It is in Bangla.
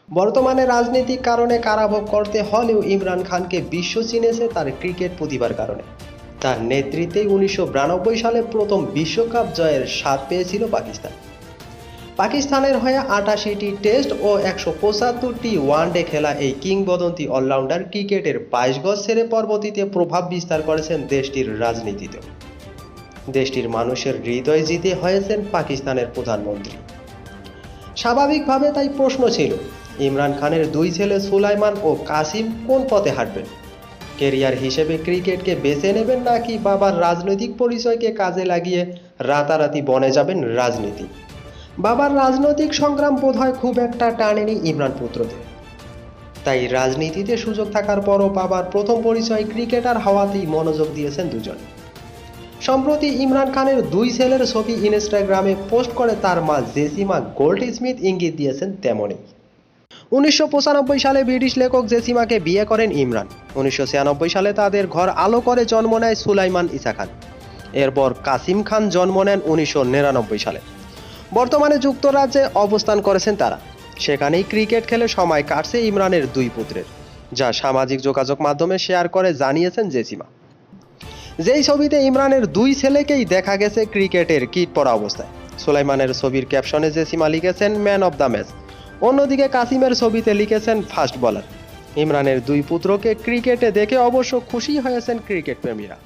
বর্তমানে রাজনৈতিক কারণে কারাভোগ করতে হলেও ইমরান খানকে বিশ্ব চিনেছে তার ক্রিকেট প্রতিভার কারণে। তার নেতৃত্বেই 1992 সালে প্রথম বিশ্বকাপ জয়ের স্বাদ পেয়েছিল পাকিস্তান। পাকিস্তানের হয়ে 88টি টেস্ট ও 175টি ওয়ানডে খেলা এই কিংবদন্তি অলরাউন্ডার ক্রিকেটের 22 গজ ছেড়ে পরবর্তীতে প্রভাব বিস্তার করেছেন দেশটির রাজনীতিতেও। দেশটির মানুষের হৃদয় জিতে হয়েছেন পাকিস্তানের প্রধানমন্ত্রী। স্বাভাবিকভাবে তাই প্রশ্ন ছিল, ইমরান খানের দুই ছেলে সুলাইমান ও কাসিম কোন পথে হাঁটবেন? কেরিয়ার হিসেবে ক্রিকেটকে বেছে নেবেন নাকি বাবার রাজনৈতিক পরিচয়কে কাজে লাগিয়ে রাতারাতি বনে যাবেন রাজনীতি? বাবার রাজনৈতিক সংগ্রাম বোধহয় খুব একটা টানেনি ইমরান পুত্রদের, তাই রাজনীতিতে সুযোগ থাকার পরও বাবার প্রথম পরিচয় ক্রিকেটার হওয়াতেই মনোযোগ দিয়েছেন দুজন। সম্প্রতি ইমরান খানের দুই ছেলের ছবি ইনস্টাগ্রামে পোস্ট করে তার মা জেসিমা গোল্ড স্মিথ ইঙ্গিত দিয়েছেন তেমনই। 1995 সালে ব্রিটিশ লেখক জেসিমাকে বিয়ে করেন ইমরান। 1996 সালে তাদের ঘর আলো করে জন্ম নেয় সুলাইমান ঈসা খান। এরপর কাসিম খান জন্ম নেন 1999 সালে। বর্তমানে যুক্তরাজ্যে অবস্থান করেছেন তারা। সেখানেই ক্রিকেট খেলে সময় কাটছে ইমরানের দুই পুত্রের, যা সামাজিক যোগাযোগ মাধ্যমে শেয়ার করে জানিয়েছেন জেসিমা। যেই ছবিতে ইমরানের দুই ছেলেকেই দেখা গেছে ক্রিকেটের কিট পরা অবস্থায়। সুলাইমানের ছবির ক্যাপশনে জেসিমা লিখেছেন ম্যান অব দ্য ম্যাচ, অন্যদিকে কাসিমের ছবিতে লিখেছেন ফাস্ট বোলার। ইমরানের দুই পুত্রকে ক্রিকেটে দেখে অবশ্য খুশি হয়েছেন ক্রিকেট প্রেমীরা।